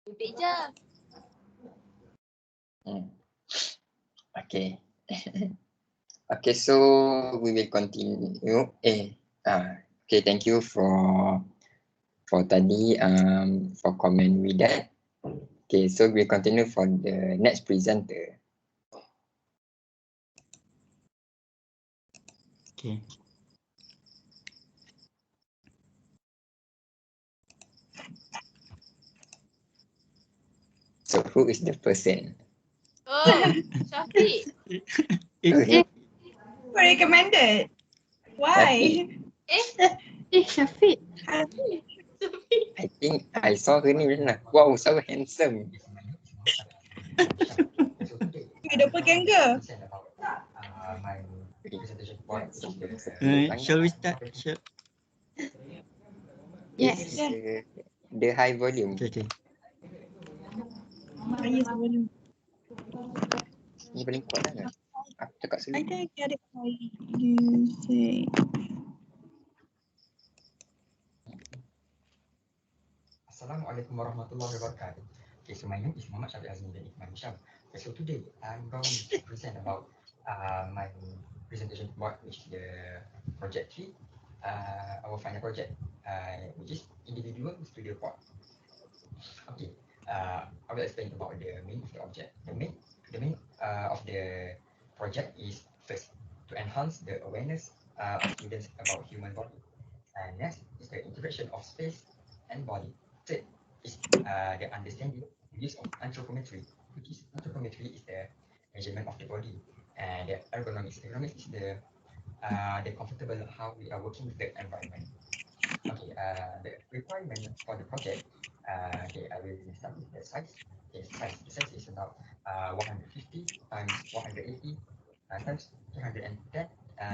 Repeat je. Okay. Okay, so we will continue. Okay, thank you for tadi for comment with that. Okay, so we continue for the next presenter. Okay. So who is the person? Oh, Syafiq. Recommended. Why? Syafiq. I think I saw her name. Wow, so handsome. Double ganger. Shall we start? Yes. The high volume. Okay. Yes, boleh. Ni paling kuat lah kan? Aku cakap I sendiri. don't get it. Why you say? Assalamualaikum warahmatullahi wabarakatuh. Okay, so my name is Muhammad Syafiq Azmi dan IKMAL HISHAM. Okay, so today I'm going to present about my presentation work, which is the project 3, our final project, which is individual studio port. Okay, I will explain about the main of the object. The main of the project is first to enhance the awareness of students about human body, and next is the integration of space and body. Third is the understanding use of anthropometry, which is anthropometry is the measurement of the body, and the ergonomics. Ergonomics is the comfortable how we are working with the environment. Okay, the requirement for the project. Okay, I will start with the size. Okay, the size is about 150 times 180 times 210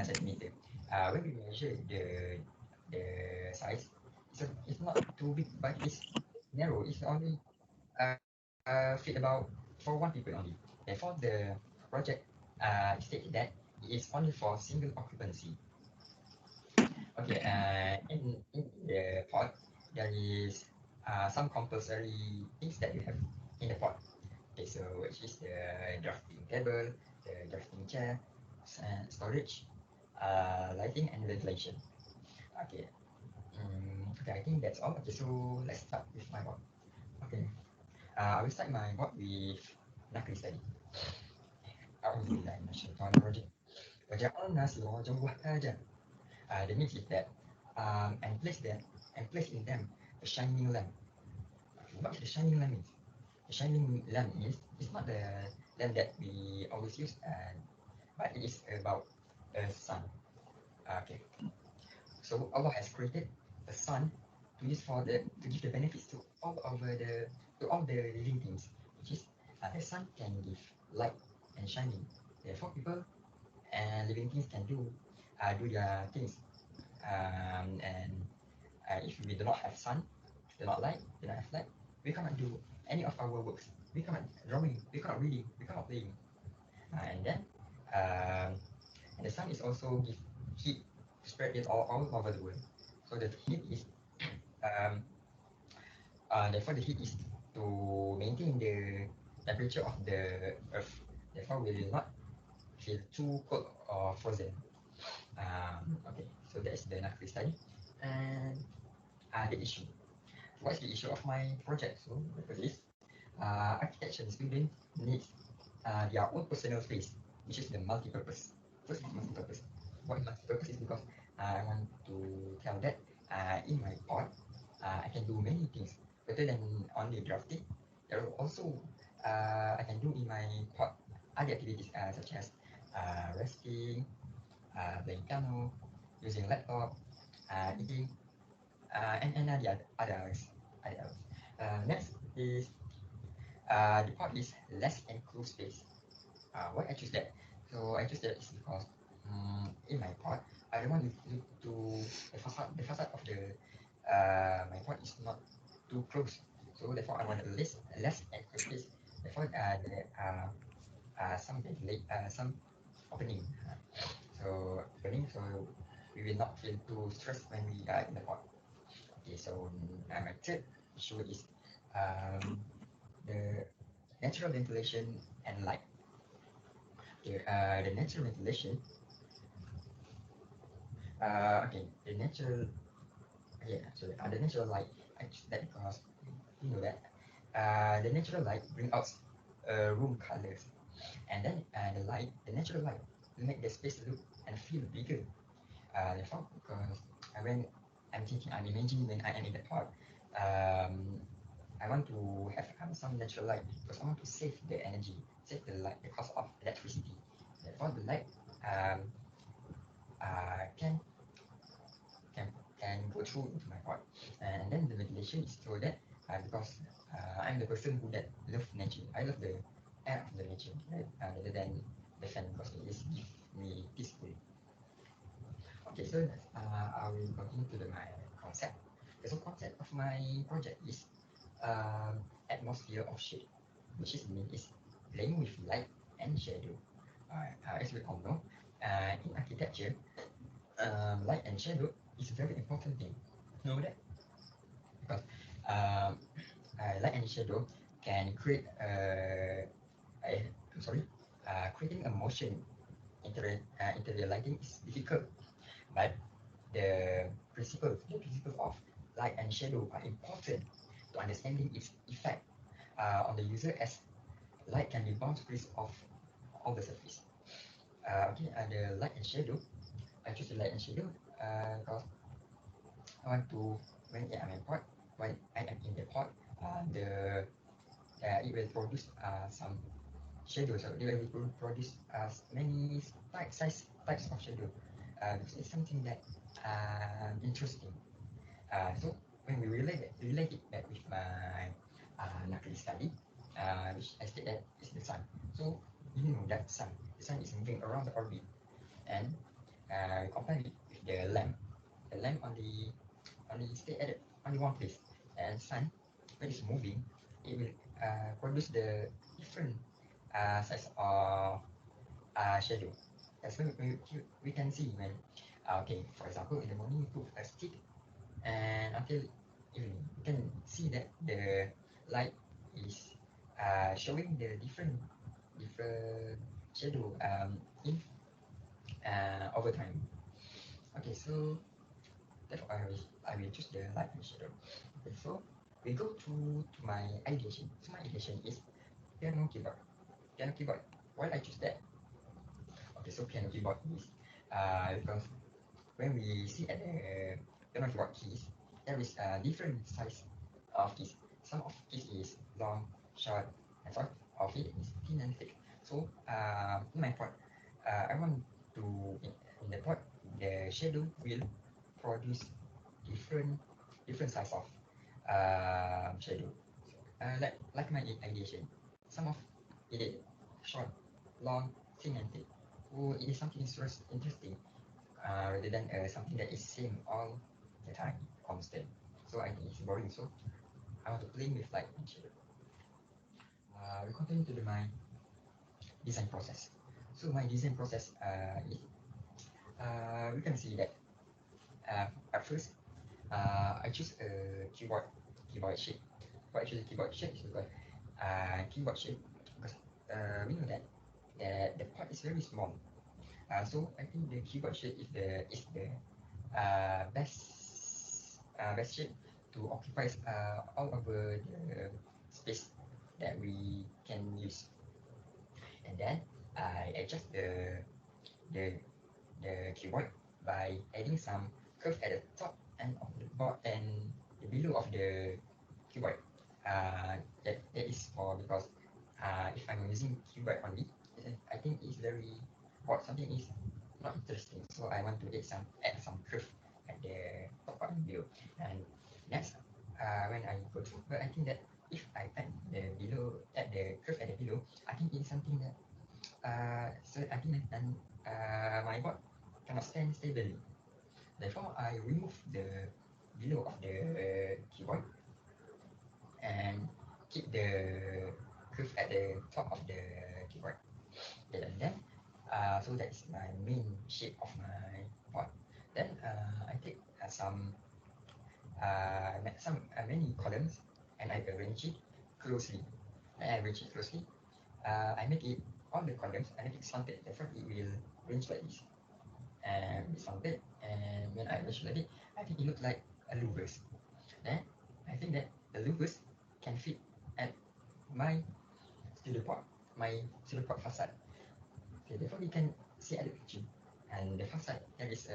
centimeter. When we measure the size, it's not too big, but it's narrow. It's only fit about for one people only. Therefore, the project states that it is only for single occupancy. Okay, in the pod, there is some compulsory things that you have in the pod. Okay, so which is the drafting table, the drafting chair, storage, lighting and ventilation. Okay, okay, I think that's all. Okay, so let's start with my board. Okay, I will start my board with nakli study. Alhamdulillah, Syaitanir Rajim. Waja'alna sirajan wahaja. The means is that and place in them a shining lamp. What is the shining lamp means? The shining lamp is it's not the lamp that we always use, but it is about a sun. Okay. So Allah has created the sun to use to give the benefits to all the living things, which is the sun can give light and shining. Therefore, people and living things can do their things. And if we do not have sun, do not have light, we cannot do any of our works. We cannot drawing, we cannot reading, we cannot playing. And then and the sun is also give heat to spread it all over the world. So the heat is therefore the heat is to maintain the temperature of the earth. Therefore we will not feel too cold or frozen. Okay, so that is the nakli study. And the issue. What's the issue of my project? So the purpose is architecture student needs their own personal space, which is the multi-purpose. First is multi-purpose. What is multi-purpose is because I want to tell that in my pod I can do many things rather than only drafting. There are also I can do in my pod other activities such as resting, playing piano, using laptop, eating, and the others. Next is the pod is less enclosed space. Why I choose that? So I choose that is because in my pod I don't want to the facade of the my pod is not too close. So therefore I want a less enclosed space. Therefore there are some opening. So so burning, so we will not feel too stressed when we are in the pot. Okay, so my third issue is the natural ventilation and light. Okay, the natural ventilation. Okay, the natural, yeah, sorry, the natural light. I choose that because you know that the natural light bring out room colors, and then the natural light will make the space look and feel bigger. Therefore, because when I'm imagining when I am in the pot, I want to have some natural light because I want to save the energy, save the light, the cost of electricity. Therefore, the light um, can can can go through into my pot, and then the ventilation is so that because I'm the person who that love nature. I love the air of the nature, right? Rather than the fan because it is give me peaceful. Okay, so I will continue to my concept. The so concept of my project is atmosphere of shade, which is mean is playing with light and shadow. As we all know, in architecture, light and shadow is a very important thing. You know that? Because um, light and shadow can create I'm sorry, creating a motion into the lighting is difficult, but the principle of light and shadow are important to understanding its effect on the user as light can be boundaries of all the surface. Okay, the light and shadow. I choose the light and shadow because I want to when I'm in pot, when I am in the pot, the it will produce some shadows. So it will produce many types of shadow. Because it's something that interesting. So when we relate it back with my luckily study, which I state that is the sun. So you know that the sun is moving around the orbit, and compare it with the lamp. The lamp only stay at only one place, and sun when it's moving, it will produce the different size of shadow. That's when we can see when okay, for example, in the morning you put a stick and until evening, you can see that the light is showing the different shadow in over time. Okay, so therefore I will choose the light and shadow. Okay, so we go to my ideation. So my ideation is piano keyboard. Piano keyboard. Why I choose that? Okay, so piano keyboard is because when we see at the piano keyboard keys, there is a different size of keys. Some of keys is long, short, and some of it is thin and thick. So in my part, I want to in the pot the shadow will produce different size of shadow. Like my ideation, some of it is short, long, thin, and thick. So it is something interesting rather than something that is same all the time, constant. So I think it's boring. So I want to play with light and shadow. We continue to my design process. So my design process is we can see that at first I choose a keyboard shape. Why I choose a keyboard shape is because keyboard shape because we know that the part is very small. So I think the keyboard shape is the best shape to occupy all over the space that we can use. And then I adjust the the keyboard by adding some curve at the top and of the board and the below of the keyboard. That is for because if I'm using keyboard only, I think it's very or something is not interesting. So I want to add some curve at the top and below. And next, when I go through, but I think that if I add the curve at the below, I think it's something that so I think and my board cannot stand stably. Therefore, I remove the below of the keyboard and keep the curve at the top of the keyboard. And then, So that is my main shape of my pot. Then I take many columns and I arrange it closely. I make it all the columns. I make it slanted. Therefore, it will range like this and it's slanted. And when I arrange like it, I think it looks like a louvers. Then I think that the louvers can fit at my studio pot, facade. Okay, therefore we can see at the picture. And the facade there is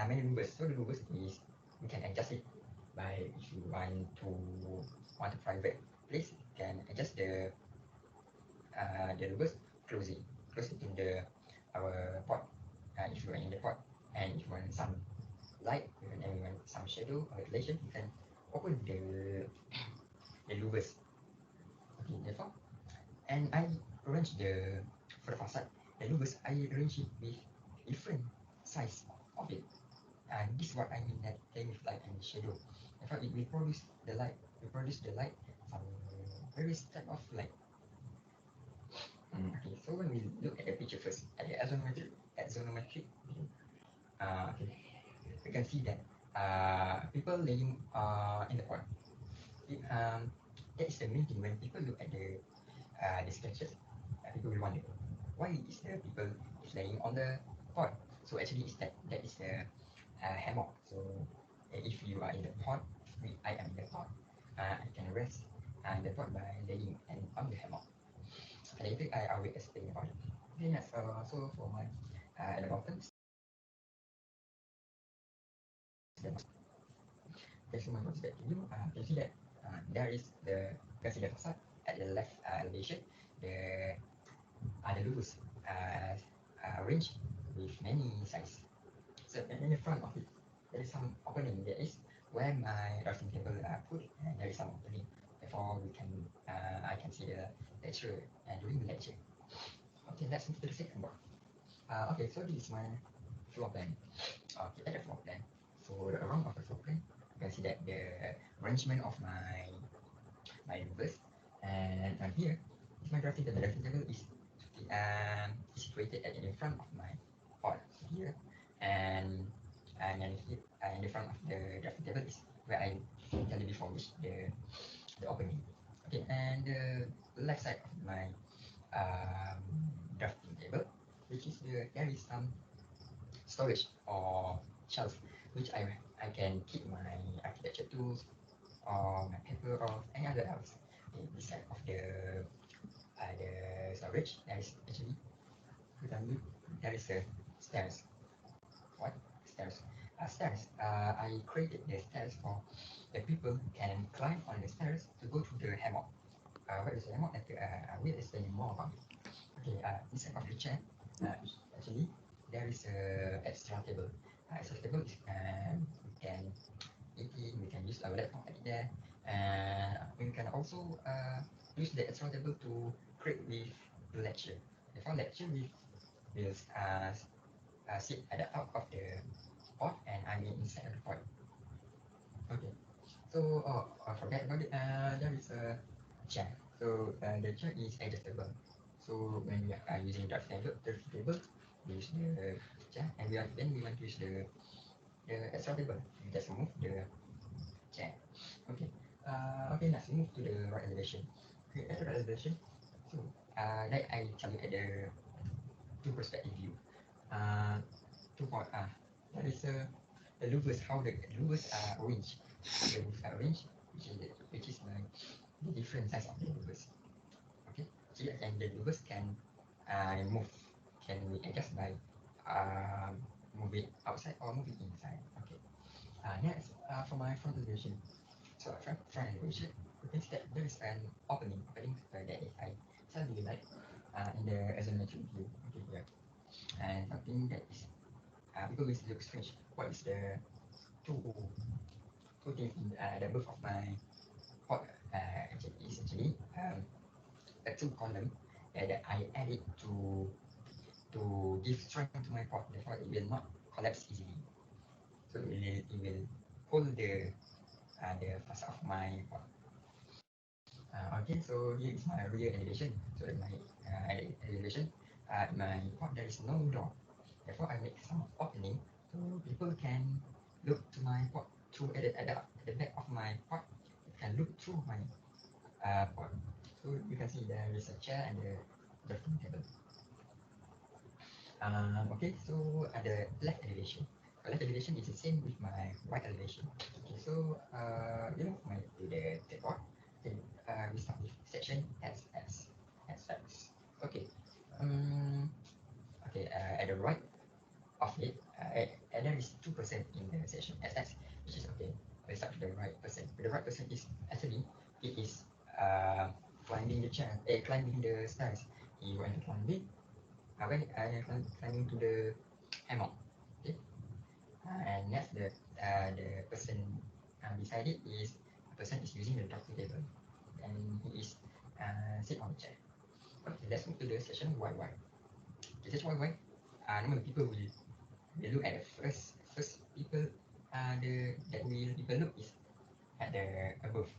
many louvers. So the louvers is we can adjust it by if you want a private place, you can adjust the louvers, close it in the our pot. If you are in the pot and if you want some light, and you want some shadow or reflection, you can open the louvers. Okay, therefore, and I arrange for the facade, the louvers I arrange it with different size of it. And this is what I mean that playing with light and shadow. Therefore, it will produce the light. Some various type of light. Okay, so when we look at the picture first, at the axonometric view, okay, we can see that people laying in the pot. That is the main thing when people look at the sketches. People will wonder why is the people is laying on the pot. So actually, that is the hammock. So if you are in the pot, I am in the pot. I can rest in the pot by laying and on the hammock. Later, I will explain about it. Okay, yes. So for my at the bottom, okay, so my notes back to you. You see that there is the facade at the left elevation. The louvers arranged with many size. So in the front of it, there is some opening. There is where my drafting table put, and there is some opening. Therefore, I can see the lecture during the lecture. Okay, let's move to the second board. Okay, so this is my floor plan. Okay, at the floor plan. So around of the floor plan, you can see that the arrangement of my louvers, and here is my drafting table. The drafting table is situated in front of my pot here, and in the front of the drafting table is where I tell you before which the opening. Okay, and the left side of my um, drafting table, which is there is some storage or shelf which I can keep my architecture tools or my paper or any other else. Okay, beside of the storage, there is actually there is a stairs. What stairs? Stairs. I created the stairs for the people can climb on the stairs to go to the hammock. What is the hammock? I will explain more about it. Okay. Inside of the chair, actually there is a extra table. Extra table is we can eat it. We can use our laptop at there, and we can also use the extra table to create with lecture. Before lecture, we will sit at the out of the pot and I mean inside of the pot. Okay. So I forget about it. There is a chair. So the chair is adjustable. So when we are using the table, we use the chair, and then we want to use the extra table. We just move the chair. Okay. Okay. Let's move to the right elevation. Okay, at the right elevation. So like I tell you at the two perspective view. Two point. That is the louvers. How the louvers are arranged. The louvers are arranged, which is like the different size of the louvers. Okay. So and the louvers can move. Can we adjust by move it outside or move it inside. Okay. Next, for my front elevation. So front elevation, you can see that there is an opening that is I tell you like in the isometric view. Okay, here. And something that is people will look strange. What is the two two things in the birth of my pot? Is actually a two column that I added to give strength to my pot. Therefore, it will not collapse easily. So it will hold the facade of my pot. Okay, so here is my rear elevation. So my elevation. at my port there is no door. Therefore, I make some opening so people can look to my port through at the back of my port. You can look through my port. So you can see there is a chair and a drafting table. Okay, so at the left elevation is the same with my right elevation. Okay, so we move my to the third port. Okay, we start with section SS. Okay, okay, at the right of it, there is 2% in the section SS, which is okay. Let's start with the right person. The right person is actually it is climbing the chair, climbing the stairs. He went to climbing, climbing to the hammock. Okay, and next the person beside it is the person is using the doctor table, and he is sit on the chair. Okay, let's move to the section YY. Okay, section YY. Normally people will look at the first people that will people look is at the above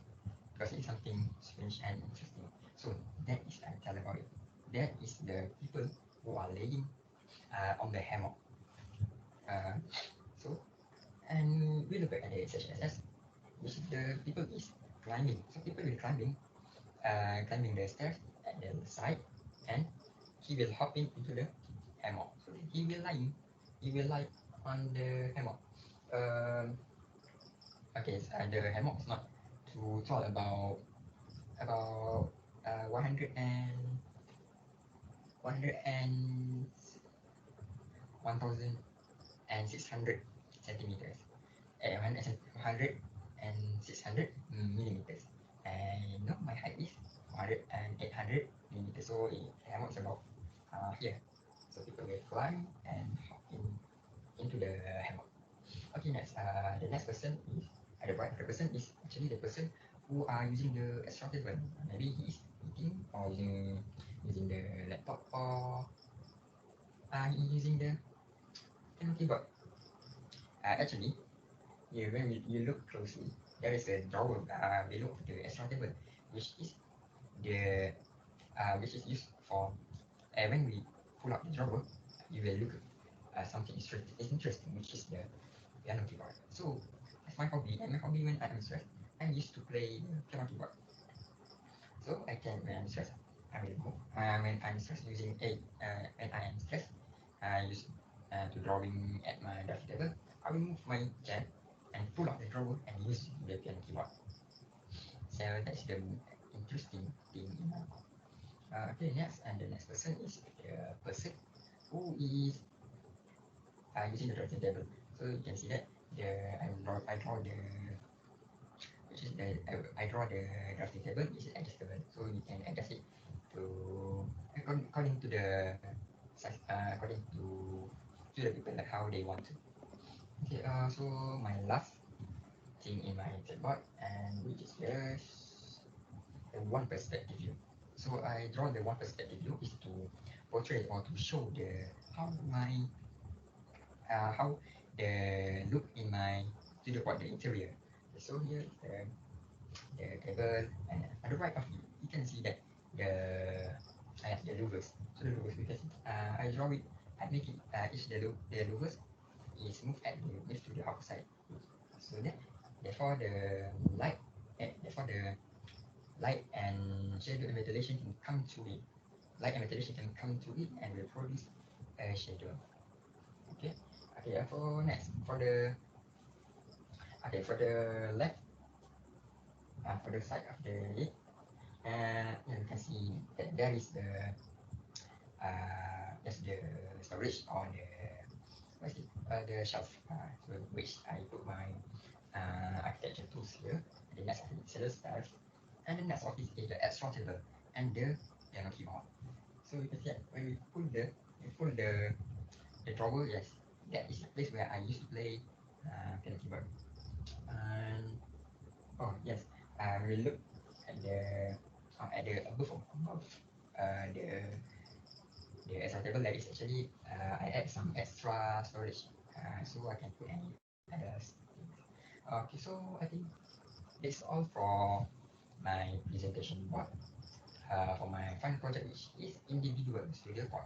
because it's something strange and interesting. So that is I tell about it. That is the people who are laying on the hammock. So and we look at the SHSS, which is the people is climbing. So people will climbing the stairs at the side, and he will hop into the hammock. So he will lie on the hammock. Okay, the hammock is not too tall, about 100 and 1,600 centimeters, 100 and 600 millimeters. And no, my height is 100 and 800 millimeters. So the hammock is about here. So people will climb and hop into the hammock. Okay, next, the next person is at the right. The person is actually the person who are using the extra table. Maybe he is eating or using the laptop, or he using the keyboard. Actually, when you look closely, there is a drawer below the extra table, which is the which is used for when we pull up the drawer, you will look something interesting, which is the piano keyboard. So that's my hobby, and my hobby when I'm stressed, I used to play the piano keyboard. So I can when I'm stressed, I will move. When I'm stressed using when I am stressed, I use to drawing at my drafting table. I will move my chair and pull out the drawer and use the piano keyboard. So that's the interesting thing in my life. Okay, next, and the next person is the person who is using the drafting table. So you can see that I draw the which is the I draw the drafting table, which is adjustable, so you can adjust it to according to the size, according to the people, like how they want to. Okay, so my last thing in my checkboard, and which is the one perspective view. So I draw the one perspective view is to portray or to show the how the look in my studio quad, the interior. So here is the table, and at the right of it, you can see that I have the louvers. So the louvers, because I draw it, I make it each the louvers is moved to the outside. So that therefore the light, therefore the light and shadow and ventilation can come to it. Light and ventilation can come to it and will produce a shadow. Okay. Okay. For the left, for the side of the lid, you can see that there is the storage or the shelf, so which I put my architecture tools here. The next of it is the stairs, and the next of it is the extra table and the piano keyboard. So you can see that when we pull the drawer, yes, that is the place where I used to play piano keyboard. And oh yes, we look at the above the extra table. That is actually I add some extra storage, so I can put any other things. Okay, so I think that's all for my presentation board for my final project, which is individual studio board.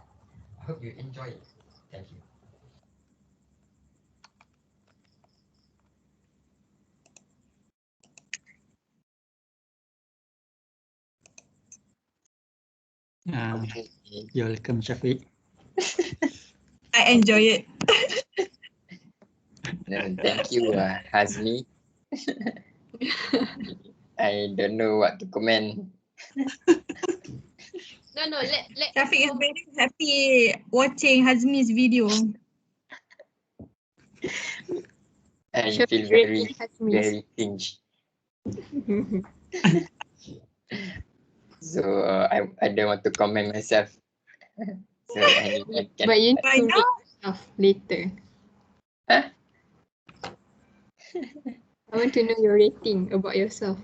I hope you enjoy it. Thank you. Okay. You're welcome, Shafiq. I enjoy it. Thank you, HAZMI. I don't know what to comment. No, let Shafiq is very happy watching Hazmi's video. I Shafiq feel very, rating HAZMI. very cringe. So I don't want to comment myself. So anyone can. But you need Why to not? rate yourself later. Huh? I want to know your rating about yourself.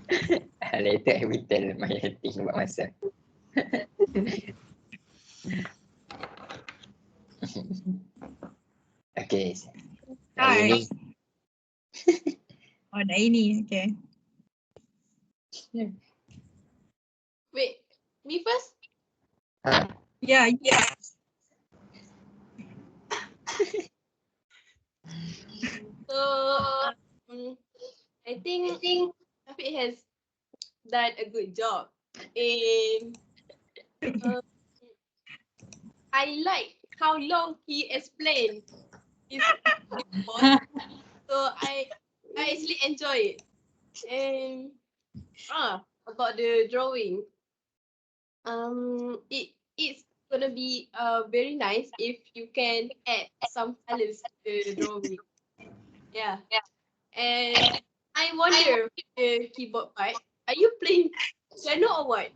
Later I will tell my thing about myself. Okay. Hi. Ini Oh, Daini. Okay. Wait, me first? Yeah. So, I think Shafiq has done a good job. And I like how long he explained his report. So I actually enjoy it. And about the drawing. It's gonna be very nice if you can add some colors to the drawing. Yeah. And I wonder the keyboard part. Are you playing piano or what?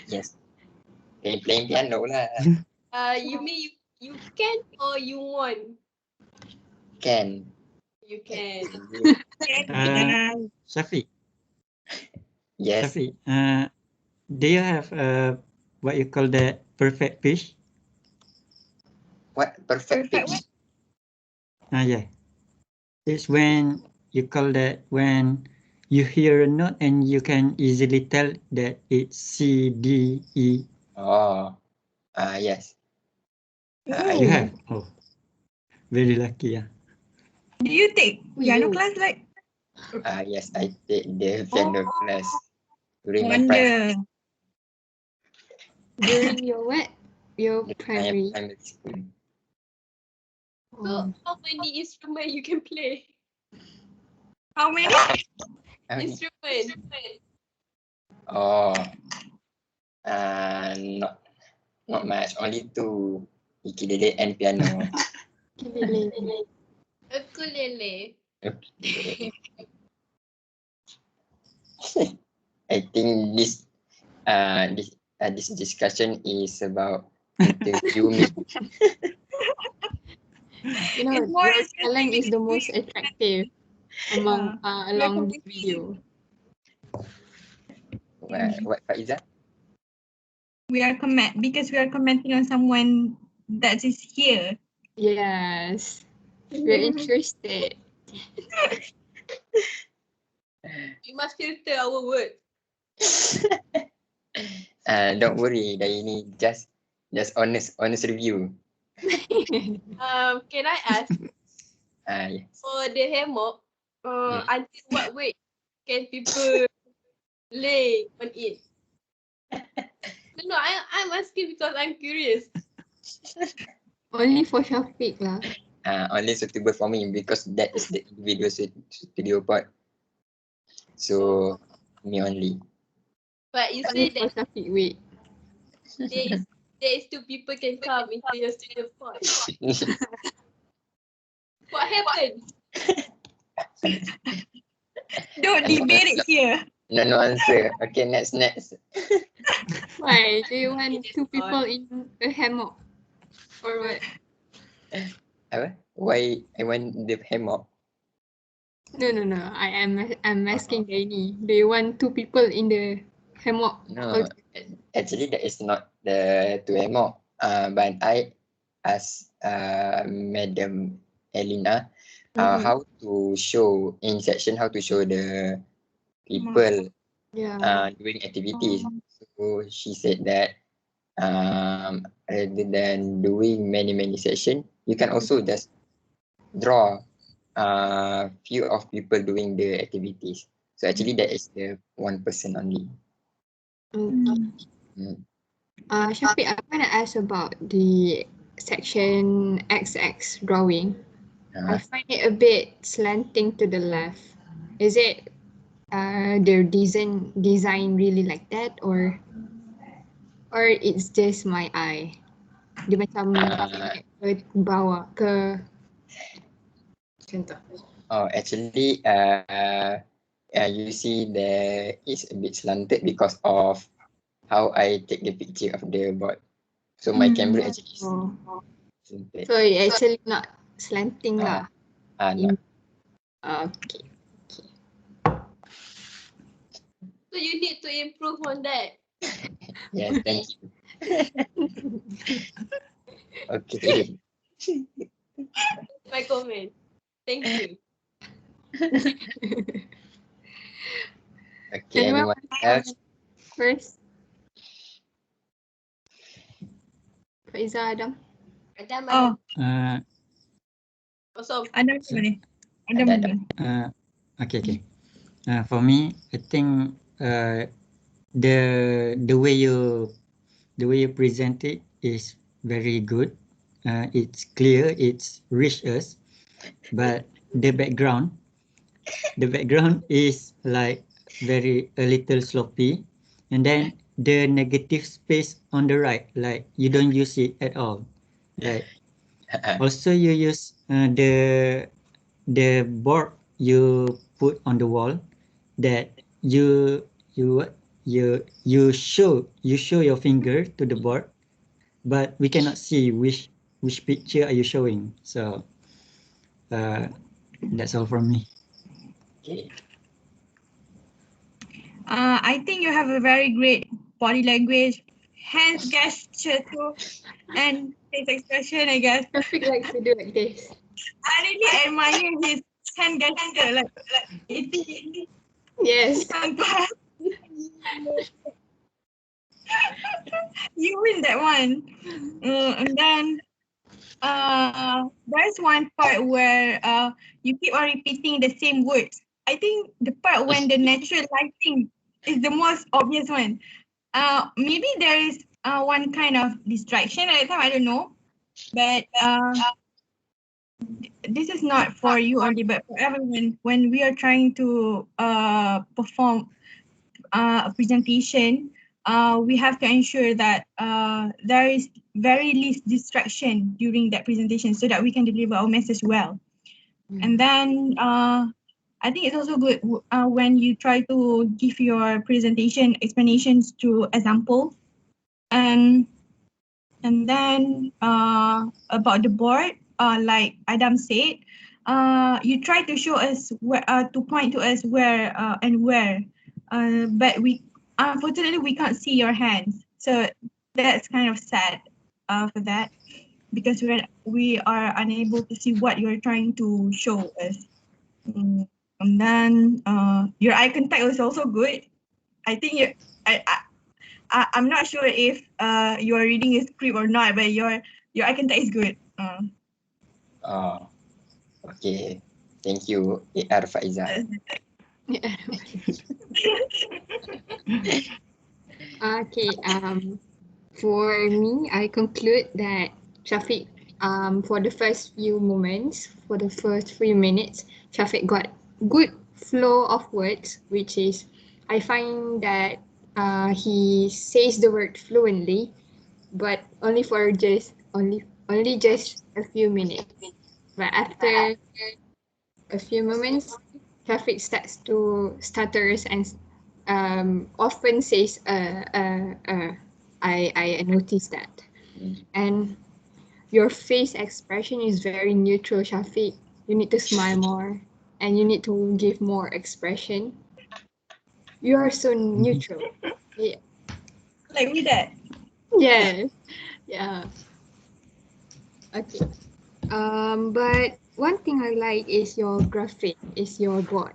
yes. Playing piano lah. You mean you can or you want? Can. You can. Shafiq, Yes. Shafiq, do you have what you call the perfect pitch? What perfect Perfect pitch? Yeah. It's when you call that when you hear a note and you can easily tell that it's C, D, E. Oh. Yes. You have? Oh, very lucky. Yeah. Do you take piano you. class like? Yes, I take the piano class during my Wonder. During your what? Your primary primary. school. So how many instruments you can play? How many? Instrument. Oh. Not much. Only two. Ukulele and piano. Ukulele. I think this discussion is about interview me. You know, It's more your talent is the interesting most attractive among along the video. What Faiza? because we are commenting on someone that is here. Yes. We're interested. We must filter our words. Don't worry, Daini, just honest review. Can I ask Yes. for the hammock? Until what weight can people lay on it? No, I'm asking because I'm curious. Only for Shafiq lah. Only suitable for me because that is the individual studio part. So me only. But you say that for Shafiq, wait. There is two people can come into your studio spot. What happened? Don't debate it here. No answer. Okay, next. Why? Do you want two people in a hammock? Or what? Why I want the hammock? No. I'm asking Daini. Do you want two people in the hammock? No, actually that is not the two hammock. But I asked Madam Elena how to show in section how to show the people Yeah. doing activities. So she said that rather than doing many session, you can also just draw few of people doing the activities. So actually that is the one person only. Mm. Shafiq, I want to ask about the section XX drawing. I find it a bit slanting to the left. Is it their design really like that, or it's just my eye? Dia macam ke bawah ke macam tu. Oh, actually, you see there is a bit slanted because of how I take the picture of the board. So my camera actually is slanted. So it's actually not slanting lah. No. Okay. So you need to improve on that. Yes, thank you. Okay. My comment. Thank you. Okay, anyone else? First. Faiza, Adam. Adam. Oh, Also, Adam boleh. Adam boleh. Okay. For me, I think the way you present it is very good. It's clear, it's reach us, but the background is like a little sloppy, and then the negative space on the right, like you don't use it at all. Like also you use the board you put on the wall, that you show your finger to the board, but we cannot see which picture are you showing. So that's all from me. Okay. I think you have a very great body language, hands gesture too, and face expression, I guess. Shafiq likes to do like this. I really admire his hand gesture, like it. Yes. You win that one. And then there's one part where you keep on repeating the same words. I think the part when the natural lighting is the most obvious one. Maybe there is one kind of distraction at the time, I don't know. But this is not for you only, but for everyone. When we are trying to perform a presentation, we have to ensure that there is very least distraction during that presentation so that we can deliver our message well. And then I think it's also good when you try to give your presentation explanations to example. And then about the board, like Adam said, you try to show us where, to point to us where and where, but unfortunately we can't see your hands, so that's kind of sad for that, because we are unable to see what you're trying to show us. And then your eye contact was also good. I think I'm not sure if you are reading a script or not, but your eye contact is good. Oh, okay. Thank you, AR FAIZA. Okay. For me, I conclude that Shafiq, for the first few moments, for the first few minutes, Shafiq got good flow of words, which is, I find that he says the word fluently, but only for only just a few minutes. But after a few moments, Shafiq starts to stutters and often says I noticed that. And your face expression is very neutral, Shafiq. You need to smile more and you need to give more expression. You are so neutral. Yeah. Like me that. Yes. Yeah. Okay. But one thing I like is your graphic, is your board.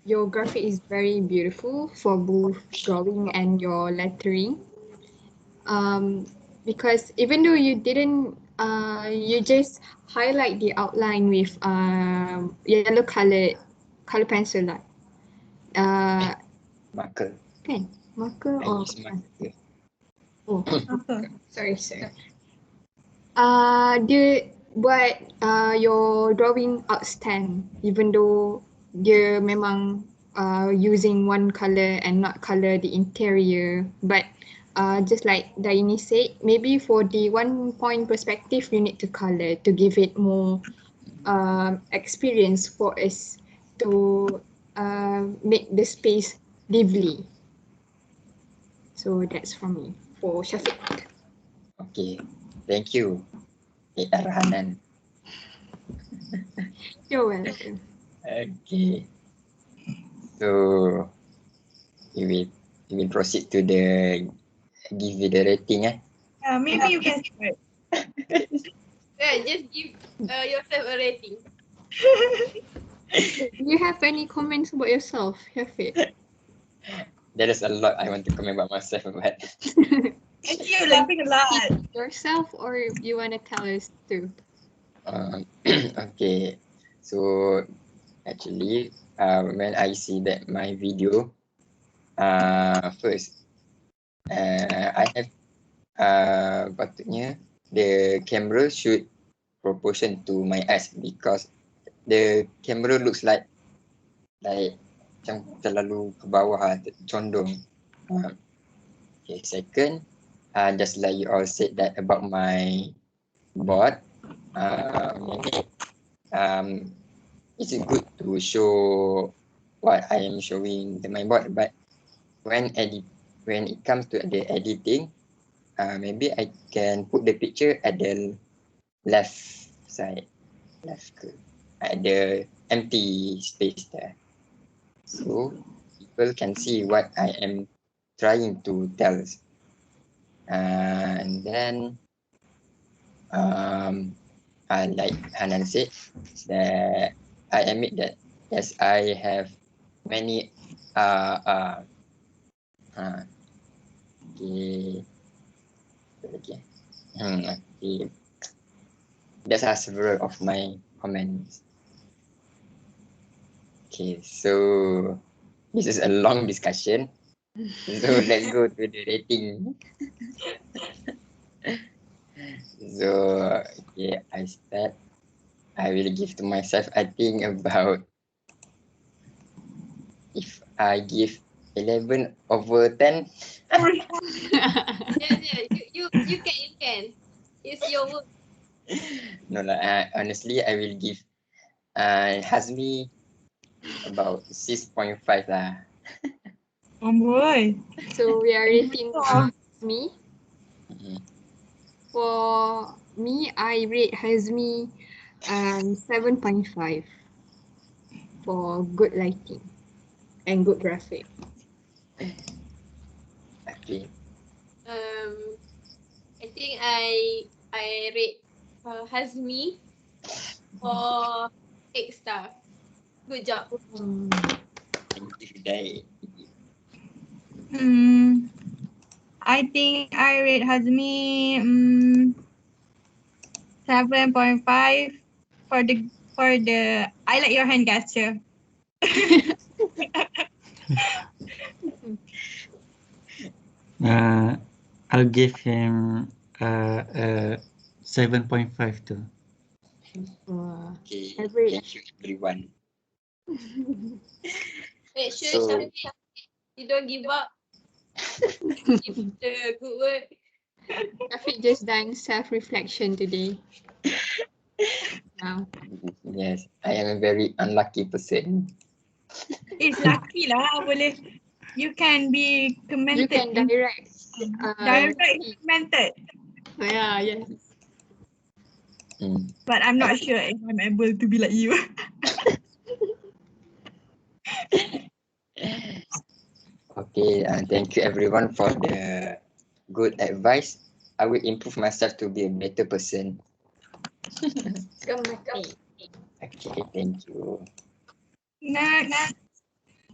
Your graphic is very beautiful for both drawing and your lettering. Because even though you didn't, you just highlight the outline with yellow colored color pencil lah. Marker. Kan? Marker I or use marker. oh, Apa? sorry. Dia buat your drawing outstand even though dia memang using one color and not color the interior, but just like Dayini said, maybe for the 1 point perspective you need to color to give it more experience for us to make the space lively. So that's from me for Syafiq. Okay, thank you, HANNAN. You're welcome. Okay, so we will proceed to the give you the rating. Maybe you can start. Yeah, just give yourself a rating. Do you have any comments about yourself, Syafiq? There is a lot I want to comment about myself, but I see you laughing a lot. Yourself or you want to tell us too? okay. So actually, when I see that my video, first, I have patutnya the camera should proportion to my eyes because the camera looks like macam terlalu ke bawah, condong. Okay, second, just like you all said that about my board, maybe it's good to show what I am showing in my board, but when it comes to the editing, maybe I can put the picture at the left side, at the empty space there, so people can see what I am trying to tell. And then like Hannan said, that I admit that yes, I have many okay. Okay. That's several of my comments. Okay, so this is a long discussion. So let's go to the rating. So okay, I start. I will give to myself, I think about, if I give 11/10. Yeah, you can. It's your work. No lah, honestly, I will give HAZMI about 6.5 lah. Oh boy. So we are rating me. Mhm. For me, I rate HAZMI 7.5 for good lighting and good graphic. Okay. I think I rate HAZMI for 8 star. Good job. Thank you, Day. I think I rate HAZMI 7.5 for the I like your hand gesture. I'll give him 7.5 too. Okay, Average. thank you everyone. Make sure So- Syafiq, you don't give up. Give the good work. Syafiq just done self-reflection today. Wow. Yes, I am a very unlucky person. It's lucky lah boleh. You can be You commented. can direct. direct commented. Yeah, yes. But I'm not sure if I'm able to be like you. Okay, thank you everyone for the good advice. I will improve myself to be a better person. Terima kasih. Okay, thank you. Next.